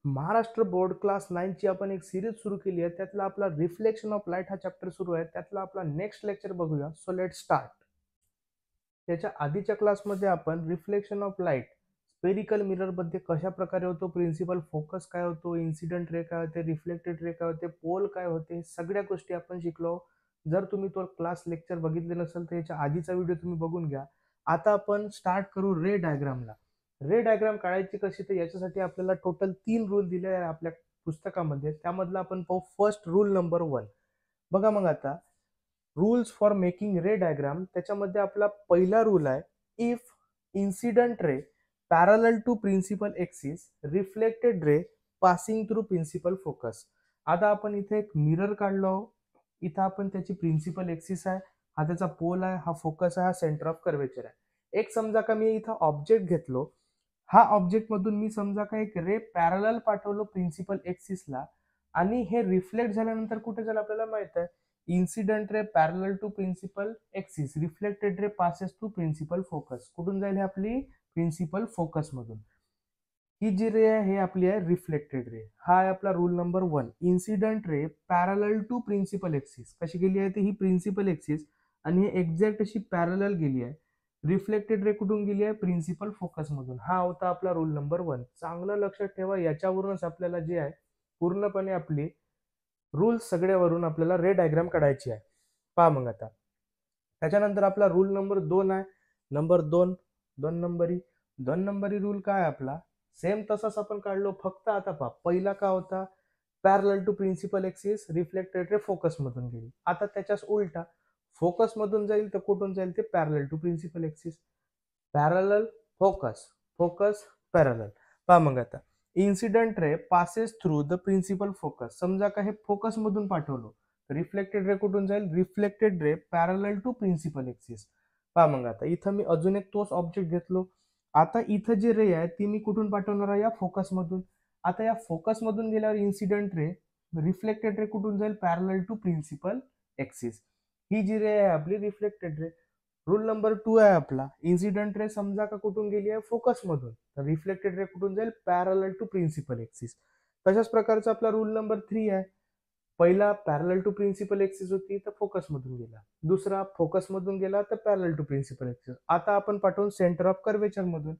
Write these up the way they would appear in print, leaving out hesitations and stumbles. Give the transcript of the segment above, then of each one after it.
Maharashtra board class 9 ची आपण एक सिरीज सुरू केली आहे. त्यातला आपला रिफ्लेक्शन ऑफ लाईट हा चॅप्टर सुरू आहे. त्यातला आपला नेक्स्ट लेक्चर बघूया. So let start. त्याच्या आधीच्या क्लासमध्ये आपण reflection of light spherical mirror मध्ये कशा प्रकारे होतो, प्रिन्सिपल फोकस काय होतो, इन्सिडेंट रे काय होते, रिफ्लेक्टेड रे काय होते, पोल काय होते, सगळ्या गोष्टी आपण शिकलो. जर तुम्ही तो क्लास लेक्चर बघितले नसेल तर याच्या आधीचा व्हिडिओ तुम्ही बघून घ्या. आता आपण स्टार्ट करू रे डायग्रामला. रे डायग्राम काढायची कशी, तर याच्यासाठी आपल्याला टोटल 3 रूल दिले आहे आपल्या पुस्तकामध्ये. त्यामधला आपण पाहू फर्स्ट रूल नंबर 1. बघा मग आता rules for making ray diagram. त्याच्यामध्ये आपला पहिला रूल आहे, if incident ray parallel to principal axis, reflected ray passing through principal focus. आता आपण इथे एक मिरर काढलो. इथं आपण त्याची प्रिन्सिपल एक्सिस आहे, हा त्याचा पोल आहे, हा फोकस आहे, हा सेंटर ऑफ कर्वेचर आहे. एक समजा का मी इथं ऑब्जेक्ट घेतलो. हा ऑब्जेक्ट मधून मी समजा का एक रे पॅरलल पाठवलो प्रिन्सिपल एक्सिसला, आणि हे रिफ्लेक्ट झाल्यानंतर कुठे झालं आपल्याला माहित आहे, incident ray parallel to principal axis, reflected ray passes to principal focus. कुठून जाईल हे आपली प्रिन्सिपल फोकस मधून. ही जी रे आहे हे आपली आहे रिफ्लेक्टेड रे. हा आहे आपला rule number 1. Incident ray parallel to principal axis कशी गेली आहे, ही प्रिन्सिपल एक्सिस आणि हे एक्झॅक्ट अशी पॅरलल गेली आहे. रिफ्लेक्टेड रे कुठून गेली आहे, प्रिन्सिपल फोकस मधून. हा होता आपला रूल नंबर 1. चांगलं लक्षात ठेवा, याच्यावरूनच आपल्याला जे आहे पूर्णपणे आपली रूल्स सगळ्यावरून आपल्याला रे डायग्राम काढायची आहे. पहा मग आता त्याच्यानंतर आपला रूल नंबर 2 आहे. नंबर 2 दोन नंबरी रूल काय आपला, सेम तसाच आपण काढलो, फक्त आता पहा पहिला का होता, parallel to principal axis, reflected ray focus मधून गेली. आता त्याच्याच उलटा, फोकस मधून जाईल तर कुठून जाईल, ते parallel to principal axis. Parallel focus, focus parallel. पहा मग आता incident ray passes through the principal focus. समजा का हे फोकस मधून पाठवलो, रिफ्लेक्टेड रे कुठून जाईल, reflected ray parallel to principal axis. पहा मग आता इथं मी अजून एक तोच ऑब्जेक्ट घेतलो. आता इथं जी रे आहे ती मी कुठून पाठवणार आहे, या फोकस मधून. आता या फोकस मधून गेल्यावर इन्सिडेंट रे, रिफ्लेक्टेड रे कुठून जाईल, पॅरलल टू प्रिन्सिपल एक्सिस. ही जी रे आहे आपली रिफ्लेक्टेड रे. रूल नंबर 2 आहे आपला, इन्सिडेंट रे समजा का कुठून गेली आहे, फोकस मधून, तर रिफ्लेक्टेड रे कुठून जाईल, पॅरलल टू प्रिन्सिपल एक्सिस. तशाच प्रकारचा आपला रूल नंबर 3 आहे. पहिला पॅरलल टू प्रिन्सिपल एक्सिस होती तर फोकस मधून गेला, दुसरा फोकस मधून गेला तर पॅरलल टू प्रिन्सिपल एक्सिस. आता आपण पाठवून सेंटर ऑफ कर्वेचर मधून.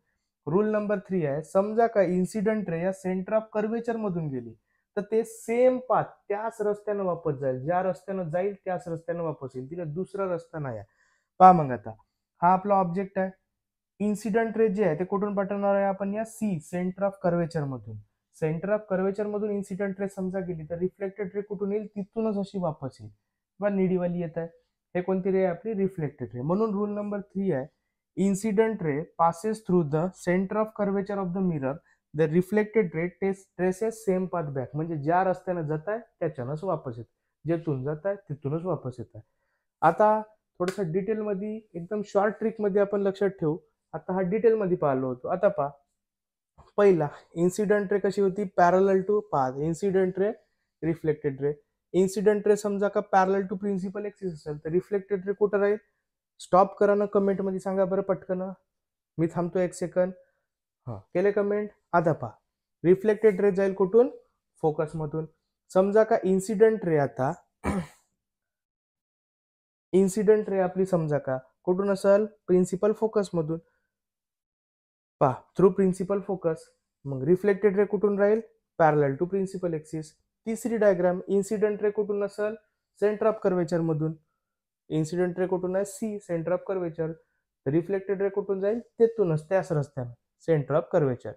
रूल नंबर 3 आहे, समजा का इन्सिडेंट रे या सेंटर ऑफ कर्वेचर मधून गेली, तर ते सेम पाथ त्याच रस्त्यानं वापस जाईल, ज्या रस्त्यानं जाईल त्याच रस्त्यानं वापस येईल, तिला दुसरा रस्ता नाही आहे. पहा मग आता हा आपला ऑब्जेक्ट आहे. इन्सिडेंट रे जे आहे ते कुठून पाठवणार आहे आपण, या सी सेंटर ऑफ कर्वेचर मधून. सेंटर ऑफ कर्वेचर मधून इन्सिडेंट रे समजा गेली तर रिफ्लेक्टेड रे कुठून येईल, तिथूनच अशी वापस येईल. बघा निडीवाली येत आहे, हे कोणती रे आपली, रिफ्लेक्टेड रे. म्हणून रूल नंबर 3 आहे, incident ray passes through the centre of curvature of the mirror, the reflected ray traces same path back. म्हणजे ज्या रस्त्यानं जात आहे त्याच्यानंच वापस येत, जेथून जात आहे तिथूनच वापस येत आहे. आता थोडस डिटेल मध्ये, एकदम शॉर्ट ट्रिक मध्ये आपण लक्षात ठेवू. आता हा डिटेल मध्ये पाहिलो होतो. आता पहा पहिला इन्सिडेंट रे कशी होती, parallel to path, incident ray, reflected ray. Incident ray समजा का पॅरलल टू प्रिन्सिपल एक्सिस असेल तर रिफ्लेक्टेड रे कुठं राहील, स्टॉप करा ना, कमेंट मध्ये सांगा बरं पटकन, मी थांबतो 1 सेकंड. हा केले कमेंट. आता पहा रिफ्लेक्टेड रे जाईल कुठून, फोकस मधून. समजा का इन्सिडेंट रे आता इन्सिडेंट रे आपली समजा का कुठून असेल, प्रिन्सिपल फोकस मधून. पहा थ्रू प्रिन्सिपल फोकस. मग रिफ्लेक्टेड रे कुठून राहील, पॅरलल टू प्रिन्सिपल एक्सिस. तिसरी डायग्राम, इन्सिडेंट रे कुठून असेल, सेंटर ऑफ कर्वेचर मधून. इन्सिडेंट रे कुठून आहे, C centre of curvature. Reflected ray कुठून जाईल, तेथूनच त्याच रस्त्याने, सेंटर ऑफ कर्वेचर.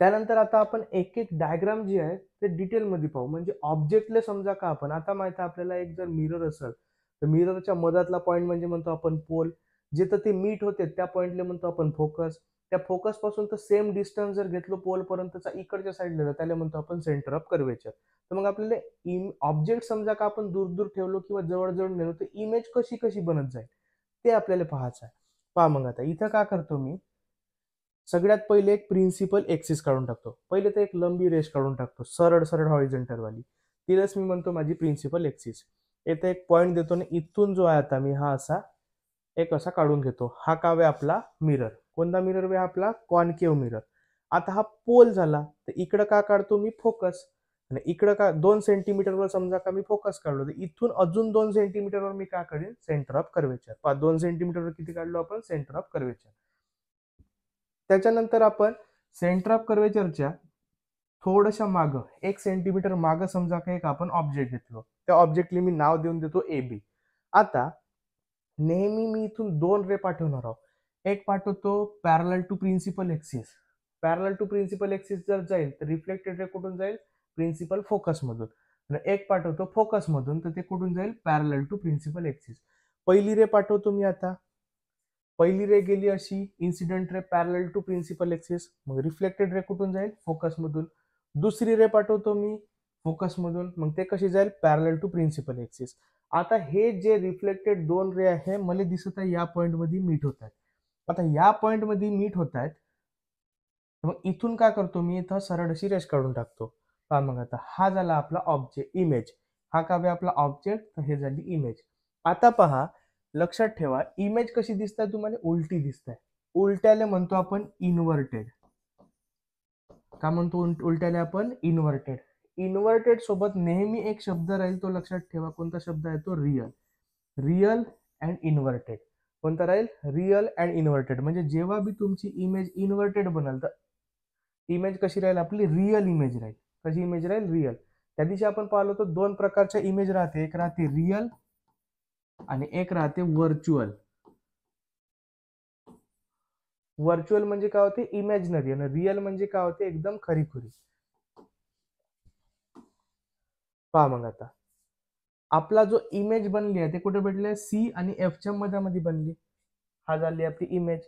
त्यानंतर आता आपण एक एक डायग्राम जी आहे ते डिटेल मध्ये पाहू. म्हणजे ऑब्जेक्टले समजा का आपण, आता माहिती आहे आपल्याला, एक जर मिरर असेल तर मिररच्या मधातला पॉईंट म्हणजे म्हणतो आपण पोल. जिथं ते मीट होते त्या पॉईंटला म्हणतो आपण फोकस. त्या फोकस पासून तर सेम डिस्टन्स जर घेतलो पोल पर्यंतचा इकडच्या साईडला, त्याला म्हणतो आपण सेंटर ऑफ कर्वेचर. तर मग आपल्याला ऑब्जेक्ट समजा का आपण दूर दूर ठेवलो किंवा जवळ जवळ नेलो तर इमेज कशी कशी बनत जाईल ते आपल्याला पाहायचं आहे. पहा मग आता इथं का करतो मी, सगळ्यात पहिले एक प्रिन्सिपल एक्सिस काढून टाकतो. पहिले तर एक लंबी रेष काढून टाकतो, सरळ सरळ हॉरिझॉन्टल वाली. तिलाच मी म्हणतो माझी प्रिन्सिपल एक्सिस. येथे एक पॉईंट देतो आणि इथून जो आहे आता मी हा असा एक असा काढून घेतो. हा का वे आपला मिरर, कोणता मिरर वे आपला, कॉन्केव्ह मिरर. आता हा पोल झाला, तर इकडं का काढतो मी फोकस, आणि इकडं का 2 सेंटीमीटरवर समजा का मी फोकस काढलो, तर इथून अजून 2 सेंटीमीटरवर मी का काढेन सेंटर ऑफ कर्वेचर. 2 सेंटीमीटरवर किती काढलो आपण सेंटर ऑफ कर्वेचर. त्याच्यानंतर आपण सेंटर ऑफ कर्वेचरच्या थोडंसं मागं 1 सेंटीमीटर मागं समजा का एक आपण ऑब्जेक्ट घेतलो, त्या ऑब्जेक्टला मी नाव देऊन देतो ए बी. आता नेहमी मी इथून 2 रे पाठवणार आहोत. एक पाठवतो parallel to principal axis. Parallel to principal axis जर जाईल तर रिफ्लेक्टेड रे कुठून जाईल प्रिन्सिपल फोकस मधून, आणि एक पाठवतो फोकस मधून, तर ते कुठून जाईल पॅरलल टू प्रिन्सिपल एक्सिस. पहिली रे पाठवतो मी आता, पहिली रे गेली अशी incident ray parallel to principal axis, मग रिफ्लेक्टेड रे कुठून जाईल फोकस मधून. दुसरी रे पाठवतो मी फोकस मधून, मग ते कशी जाईल पॅरलल टू प्रिन्सिपल एक्सिस. आता हे जे रिफ्लेक्टेड 2 रे आहे मला दिसत आहे या पॉइंट मध्ये मीट होत आहेत. आता या पॉइंट मध्ये मीट होत आहेत, मग इथून काय करतो मी इथं सरळ अशी रेष काढून टाकतो. पहा मग आता हा झाला आपला ऑब्जेक्ट इमेज, हा काय आपला ऑब्जेक्ट, तर हे झाली इमेज. आता पहा लक्षात ठेवा इमेज कशी दिसते तुम्हाला उलटी दिसते. उलट्याला म्हणतो आपण इन्व्हर्टेड. का म्हणतो उलट्याला आपण इन्व्हर्टेड. इन्व्हर्टेड सोबत नेहमी एक शब्द राहील, तो लक्षात ठेवा. कोणता शब्द आहे तो रिअल. Real and inverted. कोणता राहील रिअल अँड इन्व्हर्टेड. म्हणजे जेव्हा बी तुमची इमेज इन्व्हर्टेड बनाल तर इमेज कशी राहील आपली रिअल इमेज राहील. कशी इमेज राहील रिअल. त्या दिवशी आपण पाहिलो तर 2 प्रकारच्या इमेज राहते, एक राहते रिअल आणि एक राहते व्हर्च्युअल. व्हर्च्युअल म्हणजे काय होते इमॅजिनरी, आणि रिअल म्हणजे काय होते एकदम खरीखुरी. पहा मग आता आपला जो इमेज बनली आहे ते कुठे भेटले सी आणि एफ च्या मध्ये बनली. हा झाली आपली इमेज.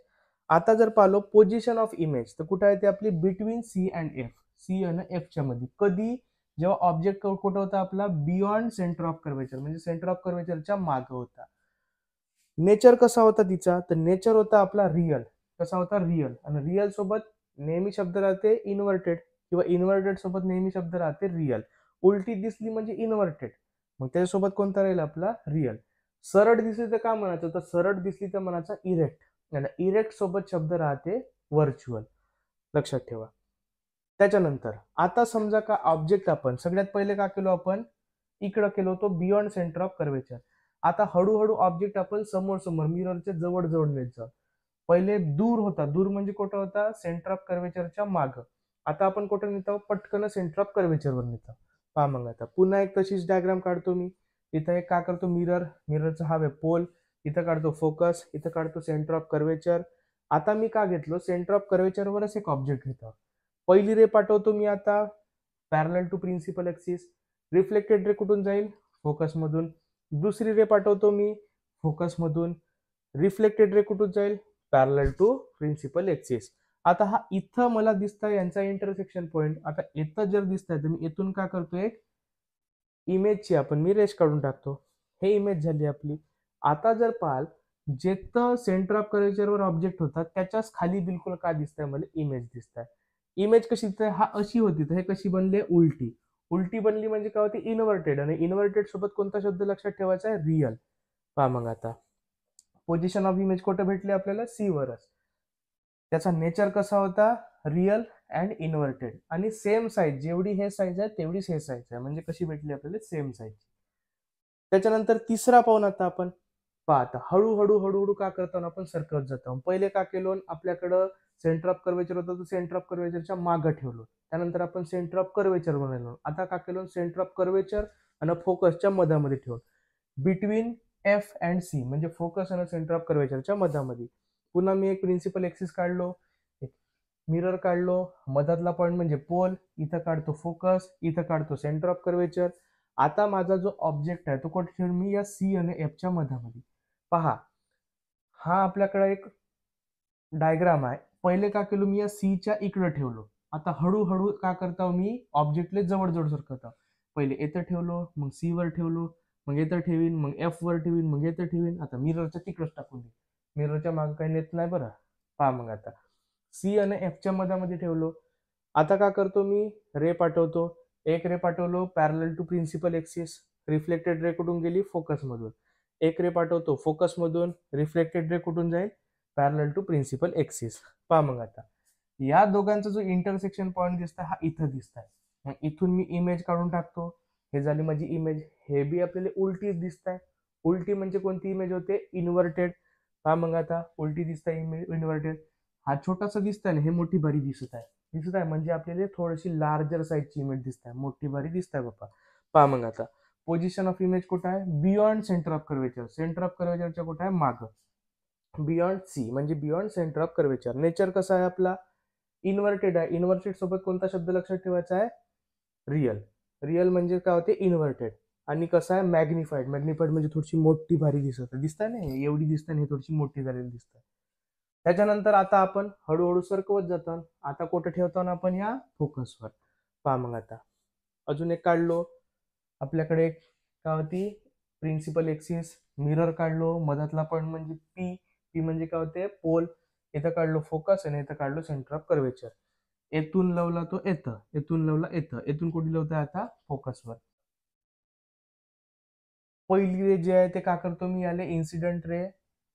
आता जर पाहिलो पोझिशन ऑफ इमेज तर कुठे आहे ते आपली between C and F. C आणि एफ च्या मध्ये. कधी जेव्हा ऑब्जेक्ट कुठे होता आपला बियॉन्ड सेंटर ऑफ कर्वेचर, म्हणजे सेंटर ऑफ कर्वेचरच्या मागे होता. नेचर कसा होता तिचा, तर नेचर होता आपला रिअल. कसा होता रिअल. आणि रिअल सोबत नेहमी शब्द राहते इन्व्हर्टेड, किंवा इन्व्हर्टेड सोबत नेहमी शब्द राहते रिअल. उलटी दिसली म्हणजे इन्व्हर्टेड, मग त्याच्यासोबत कोणता राहील आपला रिअल. सरळ दिसली तर काय म्हणायचं, तर सरळ दिसली तर म्हणायचं इरेक्ट, आणि इरेक्ट सोबत शब्द राहते व्हर्च्युअल. लक्षात ठेवा. त्याच्यानंतर आता समजा का ऑब्जेक्ट आपण सगळ्यात पहिले का केलो आपण इकडं केलो होतो बियॉन्ड सेंटर ऑफ कर्वेचर. आता हळूहळू ऑब्जेक्ट आपण समोर समोर मिररच्या जवळ जवळ नेत जाऊ. पहिले दूर होता, दूर म्हणजे कुठं होता सेंटर ऑफ कर्वेचरच्या माग. आता आपण कुठं नेतो पटकन सेंटर ऑफ कर्वेचरवर नेतो. पहा मग आता पुन्हा एक तशीच डायग्राम काढतो मी. इथं एक काय करतो मिरर, मिररचा हा पोल, इथं काढतो फोकस, इथं काढतो सेंटर ऑफ कर्वेचर. आता मी का घेतलो सेंटर ऑफ कर्वेचरवरच एक ऑब्जेक्ट घेतो. पहिली रे पाठवतो मी आता parallel to principal axis. Reflected ray कुठून जाईल फोकस मधून. दुसरी रे पाठवतो मी फोकस मधून. रिफ्लेक्टेड रे कुठून जाईल पॅरलल टू प्रिन्सिपल एक्सिस. आता हा इथं मला दिसतं यांचा इंटरसेक्शन पॉइंट. आता इथं जर दिसतंय तर मी इथून काय करतो एक इमेजची आपण मी रेष काढून टाकतो. हे इमेज झाली आपली. आता जर पाहाल जेथं सेंटर ऑफ कर्वेचरवर ऑब्जेक्ट होता त्याच्याच खाली बिलकुल काय दिसतंय मला इमेज दिसतंय. इमेज कशी दिसते हा अशी होती तर हे कशी बनली उलटी. उलटी बनली म्हणजे काय होती इन्व्हर्टेड, आणि इन्व्हर्टेड सोबत कोणता शब्द लक्षात ठेवायचा आहे रिअल. पहा मग आता पोझिशन ऑफ इमेज कुठे भेटली आपल्याला सी वरच. त्याचा नेचर कसा होता रिअल अँड इन्व्हर्टेड, आणि सेम साईज जेवढी हे साईज आहे तेवढीच हे साईज आहे, म्हणजे कशी भेटली आपल्याला सेम साईज. त्याच्यानंतर तिसरा पाहून आता आपण पहा आता हळूहळू हळूहळू का करतो आपण सरकत जातो. पहिले का केलो आपल्याकडं सेंटर ऑफ कर्वेचर होतं, तो सेंटर ऑफ कर्वेचरच्या मागं ठेवलो. त्यानंतर आपण सेंटर ऑफ कर्वेचर बनवलो. आता का केलो सेंटर ऑफ कर्वेचर आणि फोकसच्या मधामध्ये ठेवून बिटवीन एफ अँड सी, म्हणजे फोकस आणि सेंटर ऑफ कर्वेचरच्या मधामध्ये. पुन्हा मी एक प्रिन्सिपल एक्सिस काढलो, एक मिरर काढलो, मधातला पॉइंट म्हणजे पोल, इथं काढतो फोकस, इथं काढतो सेंटर ऑफ कर्वेचर. आता माझा जो ऑब्जेक्ट आहे तो कुठे ठेवून मी या सी आणि एफच्या मधामध्ये. पहा हा आपल्याकडे एक डायग्राम आहे. पहिले का केलो मी या सीच्या इकडे ठेवलो. आता हळूहळू का करतो मी ऑब्जेक्टले जवळ जवळ सरकवतो. पहिले इथं ठेवलो, मग सी वर ठेवलो, मग इथं ठेवीन, मग एफ वर ठेवीन, मग इथं ठेवीन. आता मिररच्या तिकडच टाकून दे, मिररच्या मागे काही नेत नाही बरं. पहा मग आता सी आणि एफच्या मधामध्ये ठेवलो. आता का करतो मी रे पाठवतो. एक रे पाठवलो parallel to principal axis. Reflected ray कुठून गेली फोकस मधून. एक रे पाठवतो फोकस मधून. रिफ्लेक्टेड रे कुठून जाईल पॅरलल टू प्रिन्सिपल एक्सिस. पहा मग आता या दोघांचा जो इंटरसेक्शन पॉईंट दिसतोय हा इथं दिसतोय. मग इथून मी इमेज काढून टाकतो. हे झाली माझी इमेज. हे बी आपल्याला उलटीच दिसतंय. उलटी म्हणजे कोणती इमेज होते? इन्व्हर्टेड. पहा मग आता उलटी दिसतंय इमेज इन्व्हर्टेड. हा छोटासा दिसतंय ना, हे मोठी भारी दिसत आहे म्हणजे आपल्याला थोडीशी लार्जर साईजची इमेज दिसत आहे, मोठी भारी दिसत आहे बाप्पा. पहा मग आता पोझिशन ऑफ इमेज कुठं आहे? Beyond centre of curvature. Centre of कर्वेचरच्या कुठं आहे? मागं. बियॉन्ड सी म्हणजे beyond centre of curvature. Nature कसा आहे आपला? इन्व्हर्टेड आहे. इन्व्हर्टेड सोबत कोणता शब्द लक्षात ठेवायचा आहे? रिअल. रिअल म्हणजे काय होते? इन्व्हर्टेड. आणि कसं आहे? मॅग्निफाईड. मॅग्निफाईड म्हणजे थोडीशी मोठी भारी दिसत दिसताय ना, एवढी दिसत नाही, थोडीशी मोठी झालेली दिसत. त्याच्यानंतर आता आपण हळूहळू सरकवत जातो. आता कुठं ठेवतो ना आपण? या फोकसवर. पहा मग आता अजून एक काढलो आपल्याकडे काय होती? Principal axis. मिरर काढलो. मधातला पॉईंट म्हणजे पी. पी म्हणजे काय होते? पोल. इथं काढलो फोकस आणि इथं काढलो सेंटर ऑफ कर्वेचर. येथून लवला तो येतं, येथून लवला येतं, येथून कुठे लवतं? आता फोकसवर. पहिली रे जे आहे ते का करतो मी? याले इन्सिडेंट रे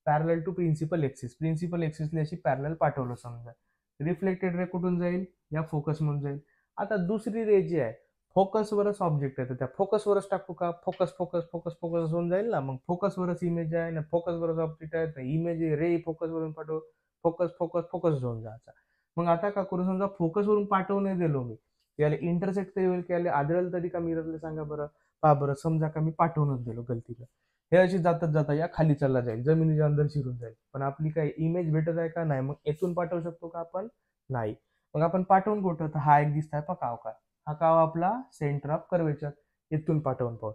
पॅरल टू प्रिन्सिपल एक्सिस. प्रिन्सिपल एक्सिसला अशी पॅरल पाठवलं समजा. रिफ्लेक्टेड रे कुठून जाईल? या फोकस म्हणून जाईल. आता दुसरी रे जी आहे फोकसवरच ऑब्जेक्ट आहे, तर त्या फोकसवरच टाकू का? फोकस फोकस फोकस फोकस होऊन जाईल ना. मग फोकसवरच इमेज आहे ना, फोकसवरच ऑब्जेक्ट आहे, तर इमेज रे फोकसवरून पाठव. फोकस फोकस फोकस होऊन जायचा. मग आता का करू? समजा फोकसवरून पाठवून नाही दिलो मी, याला इंटरसेक्ट तरी होईल की याला आदळल तरी का मिररला? सांगा बरं. पहा बरं, समजा का मी पाठवूनच दिलो गलतीला, हे अशी जातात जाता या खाली चालला जाईल, जमिनीच्या अंदर शिरून जाईल. पण आपली काय इमेज भेटत आहे का? नाही. मग येथून पाठवू शकतो का आपण? नाही. मग आपण पाठवून कुठं? तर हा एक दिसताय पा काव का? हा काव आपला सेंटर ऑफ कर्वेचर. येथून पाठवून पाहू.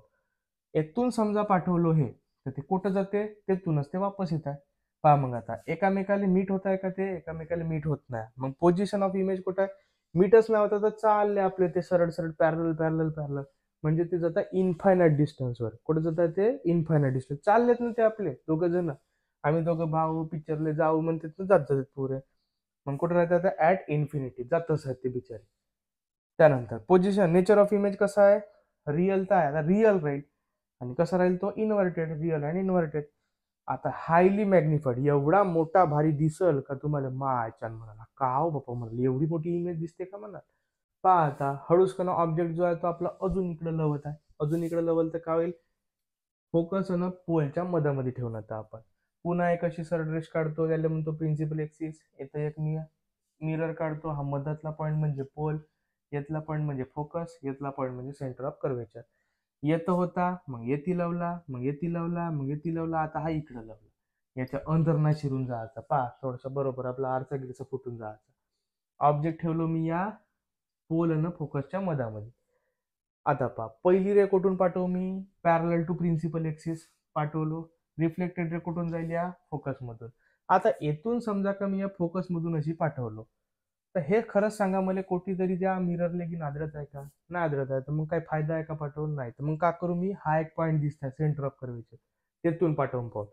येथून समजा पाठवलो हे, तर ते कुठं जाते? तेथूनच ते वापस येत आहे. पहा मग आता एकामेकाला मीट होत आहे का? ते एकामेकाला मीट होत नाही. मग पोझिशन ऑफ इमेज कुठं आहे? मीटच नाही होता तर चालले आपले ते सरळ सरळ पॅरल पॅरल पॅरल. म्हणजे ते जातात इनफायनाईट डिस्टन्सवर. कुठे जातात ते? Infinite distance. चाललेत ना ते आपले दोघं जण. आम्ही दोघं भाऊ पिक्चरले जाऊ म्हणतात ना, जात जातात पुरे. मग कुठे राहतात? ऍट इन्फिनिटी जातच आहेत ते बिचारे. त्यानंतर पोझिशन नेचर ऑफ इमेज कसा आहे? रिअल तर आहे, आता रिअल राहील. आणि कसा राहील तो? इन्व्हर्टेड. रिअल आणि इन्व्हर्टेड. आता हायली मॅग्निफाईड. एवढा मोठा भारी दिसल का तुम्हाला? मायच्यान म्हणाला का हो बापा, म्हणाल एवढी मोठी इमेज दिसते का म्हणा. पहा आता हळूच कना ऑब्जेक्ट जो आहे तो आपला अजून इकडे लवत आहे. अजून इकडे लवल तर काय होईल? फोकस ना पोलच्या मधामध्ये ठेवून आता आपण पुन्हा एक अशी सरळ रेष काढतो, त्याला म्हणतो प्रिन्सिपल एक्सिस. येतं एक मिरर काढतो. हा मधातला पॉईंट म्हणजे पोल, यातला पॉईंट म्हणजे फोकस, यातला पॉईंट म्हणजे सेंटर ऑफ कर्वेचर. येत होता, मग येती लावला, मग येती लावला, मग येती लावला. आता हा इकडं लावला. याच्या अंतर नाही शिरून जायचा. पहा थोडस बरोबर आपला आरचा गिरचा फुटून जायचा. ऑब्जेक्ट ठेवलो मी या पोल आणि फोकसच्या मधामध्ये. आता पहा पहिली रे कुठून पाठवू मी? पॅरल टू प्रिन्सिपल एक्सिस पाठवलो. रिफ्लेक्टेड रे कुठून जाईल? या फोकस मधून. आता येथून समजा का मी या फोकस मधून अशी पाठवलो, तर हे खरंच सांगा मला कोठी तरी त्या मिररले की नादरत आहे का? नाही आदरत आहे. तर मग काय फायदा आहे का पाठवून? नाही. तर मग का करू मी? हा एक पॉईंट दिसतोय सेंटर ऑफ कर्वेचर, तेथून पाठवून पाहू.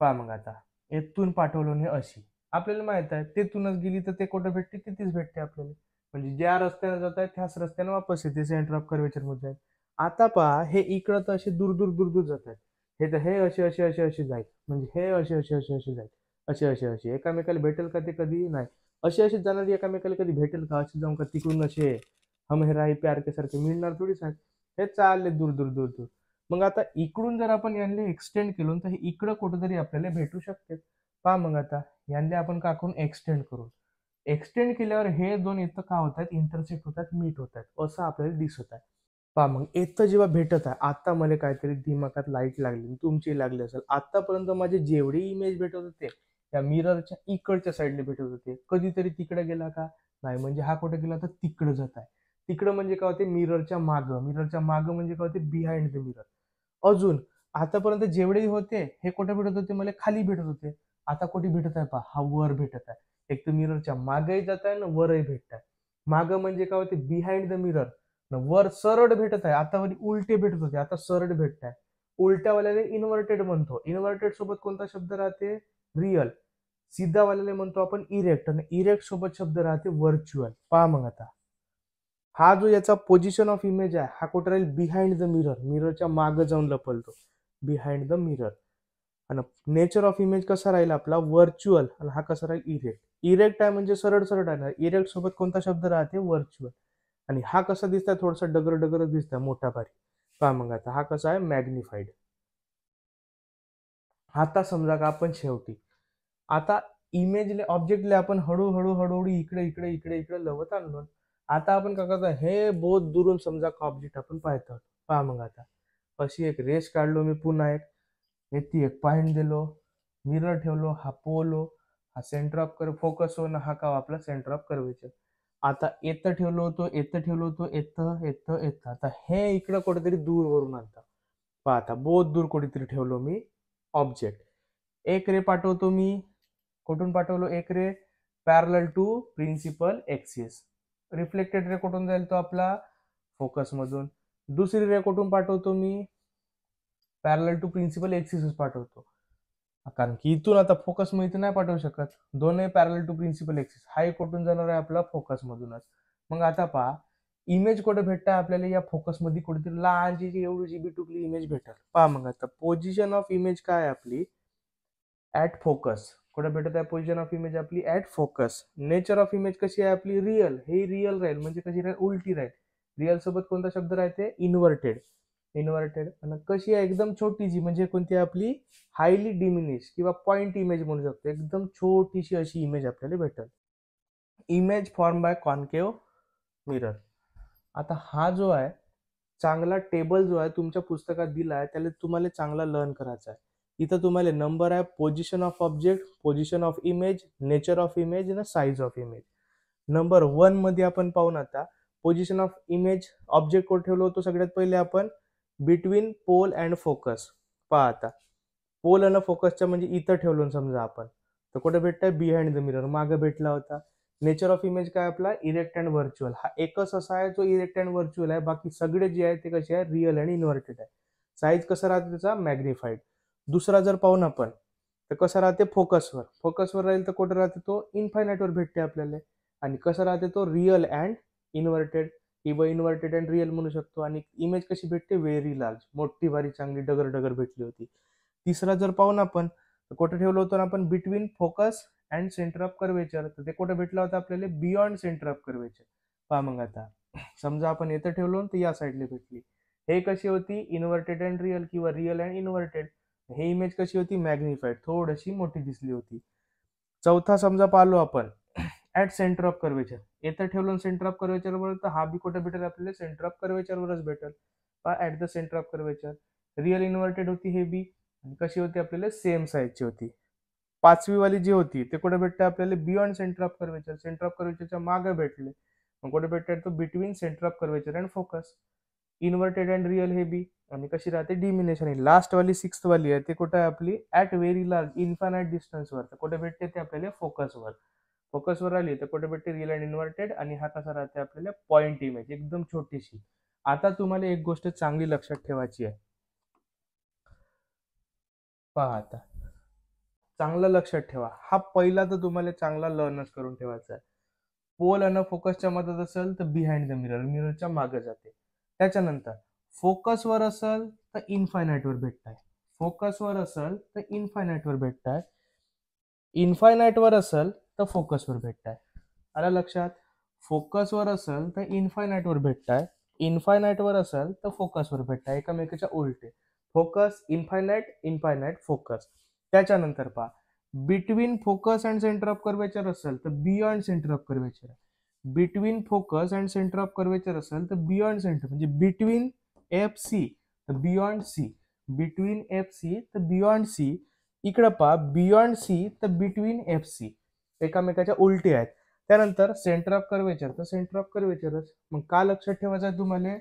पहा मग आता येथून पाठवलं हे अशी. आपल्याला माहित आहे तेथूनच गेली तर ते कुठं भेटते? तिथेच भेटते आपल्याला. म्हणजे ज्या रस्त्याने जात आहे त्याच रस्त्याने वापस येते सेंटर ऑफ कर्वेचर मध्ये. आता पहा हे इकडं तर असे दूर दूर दूर दूर जात आहेत. हे तर हे असे असे असे असे जाईल, म्हणजे हे असे असे असे असे जाईल, असे असे असे. एकामेकाला भेटेल का ते? कधी नाही. असे असे जाणारी एकामेकाला कधी भेटेल का? असे जाऊन का तिकडून असे हम हे राही प्यार के सारखे मिळणार थोडीच आहेत. हे चालले दूर दूर दूर दूर. मग आता इकडून जर आपण यांना एक्सटेंड केलो तर हे इकडं कुठेतरी आपल्याला भेटू शकते. पहा मग आता यांना आपण का करून एक्सटेंड करू. एक्सटेंड केल्यावर हे दोन इथं का होत आहेत? इंटरसेक्ट होतात, मीट होत आहेत, असं आपल्याला दिसत आहे. पहा मग इथं जेव्हा भेटत आहे, आता मला काहीतरी दिमागात लाईट लागली, तुमची लागली असेल. आतापर्यंत माझे जेवढे इमेज भेटत होते त्या मिररच्या इकडच्या साईडने भेटत होते. कधीतरी तिकडे गेला का? नाही. म्हणजे हा कुठे गेला? तर तिकडं जात आहे. तिकडं म्हणजे काय होते? मिररच्या मागं. मिररच्या मागं म्हणजे काय होते? Behind the mirror. अजून आतापर्यंत जेवढेही होते हे कुठे भेटत होते? मला खाली भेटत होते. आता कुठे भेटत आहे? पहा हा वर भेटत आहे. एक तर मिररच्या मागेही जात आहे ना वरही भेटत आहे. मागं म्हणजे काय होते? Behind the mirror. वर सरळ भेटत आहे. आता वाली उलटे भेटत होते, आता सरळ भेटत आहे. उलट्यावाल्याला इन्व्हर्टेड म्हणतो. इन्व्हर्टेड सोबत कोणता शब्द राहते? रिअल. सीधावाल्याला म्हणतो आपण इरेक्ट, आणि इरेक्ट सोबत शब्द राहते व्हर्च्युअल. पहा मग आता हा जो याचा पोझिशन ऑफ इमेज आहे हा कुठे राहील? Behind the mirror. मिररच्या मागे जाऊन लपलतो, बिहाइंड द मिरर. आणि नेचर ऑफ इमेज कसा राहील आपला व्हर्च्युअल, आणि हा कसा राहील इरेक्ट. इरेक्ट आहे म्हणजे सरळ सरळ आहे ना, इरेक्ट सोबत कोणता शब्द राहते व्हर्च्युअल. आणि हा कसा दिसतोय थोडासा डगर डगर दिसतोय मोठा भारी. पहा मग आता हा कसा आहे मॅग्निफाईड. आता समजा का आपण शेवटी आता इमेजले ऑब्जेक्टले आपण हळूहळू हळूहळू इकडे इकडे इकडे इकडे लवत आणलो. आता आपण काय करतो, हे बहुत दुरून समजा का ऑब्जेक्ट आपण पाहतो. पहा मग आता अशी एक रेस काढलो मी, पुन्हा एक येते एक पॉइंट दिलो, मिरर ठेवलो, हा पोलो, हा सेंटर ऑफ कर फोकस हो ना, हा का आपला सेंटर ऑफ कर्वेचर. आता येतं ठेवलो होतो, येतं ठेवलो होतो, येतं येतं येतं. आता हे इकडं कुठेतरी दूर वरून आणता. पहा आता बहुत दूर कुठेतरी ठेवलो मी ऑब्जेक्ट. एक रे पाठवतो मी, कुठून पाठवलो एक ray, parallel to principal axis. Reflected ray कुठून जाईल तो आपला फोकस मधून. दुसरी रे कुठून पाठवतो मी, पॅरलल टू प्रिन्सिपल एक्सिस पाठवतो. कारण की इथून आता फोकस मग इथं नाही पाठवू शकत, दोन्ही पॅरलल टू प्रिन्सिपल एक्सिस. हा एक कुठून जाणार आहे आपला फोकस मधूनच. मग आता पहा इमेज कुठे भेटत आपल्याला, या फोकस मध्ये कुठेतरी लहानची एवढी जीबी टुकली इमेज भेटेल. पहा मग आता पोझिशन ऑफ इमेज काय आहे आपली, ऍट फोकस. कुठे भेटत आहे पोझिशन ऑफ इमेज आपली at focus. Nature of image कशी आहे आपली रिअल, हे रिअल राहील म्हणजे कशी राहील उलटी राहील. रिअल सोबत कोणता शब्द राहते इन्व्हर्टेड. इन्व्हर्टेड. आणि कशी आहे एकदम छोटीशी म्हणजे कोणती आपली हायली डिमिनिश किंवा पॉइंट इमेज म्हणू शकतो. एकदम छोटीशी अशी इमेज आपल्याला भेटेल. Image form by concave mirror. आता हा जो आहे चांगला टेबल जो आहे तुमच्या पुस्तकात दिला आहे त्याला तुम्हाला चांगला लर्न करायचा आहे. इथं तुम्हाला नंबर आहे, position of object, position of image, nature of image आणि साईज ऑफ इमेज. नंबर 1 मध्ये आपण पाहून आता पोझिशन ऑफ इमेज ऑब्जेक्ट कोण ठेवलो होतो सगळ्यात पहिले आपण बिटवीन पोल अँड फोकस. पहा आता पोल आणि फोकसच्या म्हणजे इथं ठेवलो समजा आपण, तर कुठे भेटतंय बिहाइंड द मिरर, मागे भेटला होता. नेचर ऑफ इमेज काय आपला इरेक्ट अँड व्हर्च्युअल. हा एकच असा आहे जो इरेक्ट अँड व्हर्च्युअल आहे, बाकी सगळे जे आहे ते कसे आहे रिअल आणि इन्व्हर्टेड आहे. साईज कसं राहते त्याचा मॅग्निफाईड. दुसरा जर पाहून आपण तर कसं राहते फोकसवर. फोकसवर राहील तर कुठे राहते तो इन्फायनाइटवर भेटते आपल्याला. आणि कसं राहते तो रिअल अँड इन्व्हर्टेड किंवा इन्व्हर्टेड अँड रिअल म्हणू शकतो. आणि इमेज कशी भेटते व्हेरी लार्ज, मोठी भारी चांगली डगर डगर भेटली होती. तिसरा जर पाहून आपण तर कुठे ठेवलं होतं आपण between focus and centre of curvature, तर ते कुठे भेटला होता आपल्याला बियॉन्ड सेंटर ऑफ कर्वेचर. पहा मग आता समजा आपण येतं ठेवलो तर या साईडला भेटली. हे कशी होती इन्व्हर्टेड अँड रिअल किंवा रिअल अँड इन्व्हर्टेड. हे इमेज कशी होती मॅग्निफाईड, थोडीशी मोठी दिसली होती. चौथा समजा पाहिलो आपण ऍट सेंटर ऑफ कर्वेचर. येतं ठेवलं सेंटर ऑफ कर्वेचर वर, तर हा बी कुठे भेटेल आपल्याला सेंटर ऑफ कर्वेचर वरच भेटेल. पहा at the centre of curvature. Real inverted होती हे बी, आणि कशी होती आपल्याला सेम साईजची होती. पाचवी वाली जी होती ते कुठे भेटते आपल्याला beyond centre of curvature. Centre of कर्वेचरच्या मागे भेटले. मग कुठे भेटतात तो between centre of curvature and focus. Inverted and real हे बी, आणि कशी राहते डिमिनेशन. लास्ट वाली सिक्स्थ वाली आहे ते कुठे आहे आपली ऍट व्हेरी लार्ज इन्फानाइट डिस्टन्सवर. तर कुठे भेटते ते आपल्याला फोकसवर. फोकसवर आली तर कुठे भेटते रिअल अँड इन्व्हर्टेड. आणि हा कसा राहते आपल्याला पॉइंट इमेज एकदम छोटीशी. आता तुम्हाला एक गोष्ट चांगली लक्षात ठेवायची आहे. पहा आता चांगलं लक्षात ठेवा, हा पहिला तर तुम्हाला चांगला लर्नच करून ठेवायचा आहे. पोल आणि फोकसच्या मदत असेल तर बिहाइंड द मिरर, मिररच्या मागे जाते. त्याच्यानंतर फोकसवर असेल तर इन्फायनाइटवर भेटताय. फोकसवर असेल तर इन्फायनाइटवर भेटताय. इन्फायनाइटवर असेल तर फोकसवर भेटताय. आला लक्षात. फोकसवर असेल तर इन्फायनाइटवर भेटताय. इन्फायनाइटवर असेल तर फोकसवर भेटताय, एकामेकाच्या उलटे. Focus infinite, infinite focus. त्याच्यानंतर पहा between focus and centre of curvature असेल तर beyond centre of curvature. Between focus and centre of curvature असेल तर बियॉन्ड सेंटर म्हणजे बिटवीन एफ सी तर beyond C. Between F C तर बियॉन्ड सी. इकडं पहा बियॉन्ड सी तर बिटवीन एफ सी, एकामेकाच्या उलटे आहेत. त्यानंतर सेंटर ऑफ कर्वेचर तर सेंटर ऑफ कर्वेचरच. मग का लक्षात ठेवायचं आहे तुम्हाला,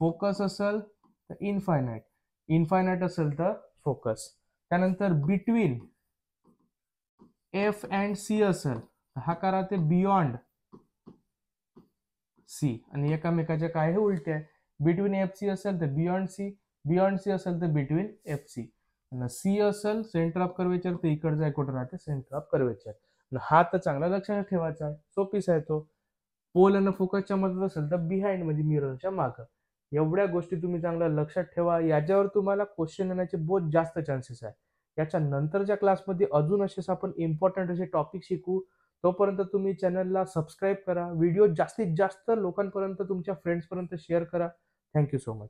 फोकस असेल तर इन्फायनाइट, इन्फायनाइट असेल तर फोकस. त्यानंतर बिटवीन एफ अँड सी असेल हा का राहते बियॉन्ड सी, आणि एकामेकाच्या काय हे उलटे आहे. बिटवीन एफ सी असेल तर बियॉन्ड सी, बियॉन्ड सी असेल तर बिटवीन एफ सी. सी असेल सेंटर ऑफ कर्वेचर तर इकडचं आहे कुठं राहते सेंटर ऑफ कर्वेचर. हा तर चांगला लक्षात ठेवायचा आहे, सोपीच आहे तो. पोल आणि फोकसच्या मदत असेल तर बिहाइंड म्हणजे मिररच्या मागं. एवढ्या गोष्टी तुम्ही चांगल्या लक्षात ठेवा, याच्यावर तुम्हाला क्वेश्चन येण्याचे बहुत जास्त चान्सेस आहे. याच्या नंतरच्या क्लासमध्ये अजून असेच आपण इम्पॉर्टंट असे टॉपिक शिकू. तोपर्यंत तुम्ही चॅनलला सबस्क्राईब करा. व्हिडिओ जास्तीत जास्त लोकांपर्यंत तुमच्या फ्रेंड्सपर्यंत शेअर करा. Thank you so much.